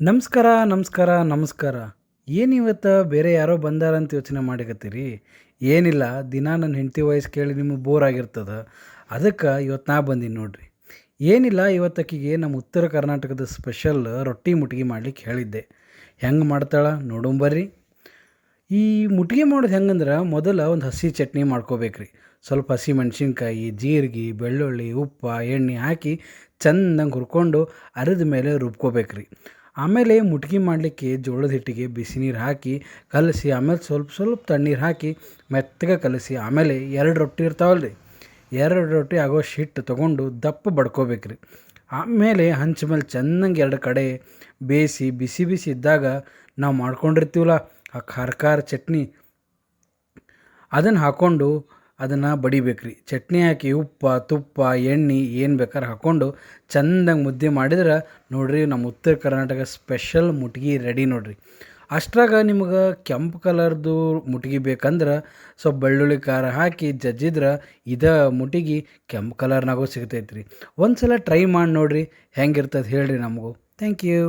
ನಮಸ್ಕಾರ ನಮಸ್ಕಾರ ನಮಸ್ಕಾರ. ಏನಿವತ್ತು ಬೇರೆ ಯಾರೋ ಬಂದಾರಂತ ಯೋಚನೆ ಮಾಡಕತ್ತೀರಿ? ಏನಿಲ್ಲ, ದಿನ ನನ್ನ ಹೆಂಡತಿ ವಾಯ್ಸ್ ಕೇಳಿ ನಿಮಗೆ ಬೋರ್ ಆಗಿರ್ತದೆ. ಅದಕ್ಕೆ ಇವತ್ತು ನಾ ಬಂದೀನಿ ನೋಡ್ರಿ. ಏನಿಲ್ಲ, ಇವತ್ತಾಕಿಗೆ ನಮ್ಮ ಉತ್ತರ ಕರ್ನಾಟಕದ ಸ್ಪೆಷಲ್ ರೊಟ್ಟಿ ಮುಟ್ಗಿ ಮಾಡ್ಲಿಕ್ಕೆ ಹೇಳಿದ್ದೆ. ಹೆಂಗೆ ಮಾಡ್ತಾಳೆ ನೋಡೋಣ. ಈ ಮುಟ್ಗಿ ಮಾಡೋದು ಹೆಂಗಂದ್ರೆ, ಮೊದಲು ಒಂದು ಹಸಿ ಚಟ್ನಿ ಮಾಡ್ಕೋಬೇಕ್ರಿ. ಸ್ವಲ್ಪ ಹಸಿ ಮೆಣಸಿನ್ಕಾಯಿ, ಜೀರಿಗೆ, ಬೆಳ್ಳುಳ್ಳಿ, ಉಪ್ಪು, ಎಣ್ಣೆ ಹಾಕಿ ಚೆಂದಂಗೆ ಹುರ್ಕೊಂಡು ಅರಿದ ಮೇಲೆ ರುಬ್ಕೋಬೇಕ್ರಿ. ಆಮೇಲೆ ಮುಟ್ಗಿ ಮಾಡಲಿಕ್ಕೆ ಜೋಳದ ಹಿಟ್ಟಿಗೆ ಬಿಸಿ ನೀರು ಹಾಕಿ ಕಲಸಿ, ಆಮೇಲೆ ಸ್ವಲ್ಪ ಸ್ವಲ್ಪ ತಣ್ಣೀರು ಹಾಕಿ ಮೆತ್ತಗೆ ಕಲಸಿ, ಆಮೇಲೆ 2 ರೊಟ್ಟಿ ಇರ್ತಾವಲ್ಲ ರೀ, 2 ರೊಟ್ಟಿ ಆಗೋಷ್ಟು ಹಿಟ್ಟು ತೊಗೊಂಡು ದಪ್ಪ ಬಡ್ಕೋಬೇಕ್ರಿ. ಆಮೇಲೆ ಹಂಚ ಮೇಲೆ ಚೆನ್ನಾಗಿ 2 ಕಡೆ ಬೇಯಿಸಿ, ಬಿಸಿ ಬಿಸಿ ಇದ್ದಾಗ ನಾವು ಮಾಡ್ಕೊಂಡಿರ್ತೀವಲ್ಲ ಆ ಖಾರ ಖಾರ ಚಟ್ನಿ, ಅದನ್ನು ಹಾಕ್ಕೊಂಡು ಅದನ್ನು ಬಡಿಬೇಕ್ರಿ. ಚಟ್ನಿ ಹಾಕಿ ಉಪ್ಪು, ತುಪ್ಪ, ಎಣ್ಣೆ ಏನು ಬೇಕಾದ್ರೆ ಹಾಕ್ಕೊಂಡು ಚೆಂದಾಗಿ ಮುದ್ದೆ ಮಾಡಿದ್ರೆ ನೋಡಿರಿ, ನಮ್ಮ ಉತ್ತರ ಕರ್ನಾಟಕ ಸ್ಪೆಷಲ್ ಮುಟ್ಗಿ ರೆಡಿ ನೋಡಿರಿ. ಅಷ್ಟ್ರಾಗ ನಿಮ್ಗೆ ಕೆಂಪು ಕಲರ್ದು ಮುಟ್ಗಿ ಬೇಕಂದ್ರೆ ಸ್ವಲ್ಪ ಬೆಳ್ಳುಳ್ಳಿ ಖಾರ ಹಾಕಿ ಜಜ್ಜಿದ್ರೆ ಇದೇ ಮುಟ್ಗಿ ಕೆಂಪು ಕಲರ್ನಾಗೂ ಸಿಗ್ತೈತೆ ರೀ. ಒಂದು ಸಲ ಟ್ರೈ ಮಾಡಿ ನೋಡಿರಿ, ಹೆಂಗಿರ್ತದೆ ಹೇಳಿರಿ ನಮಗೂ. Thank you.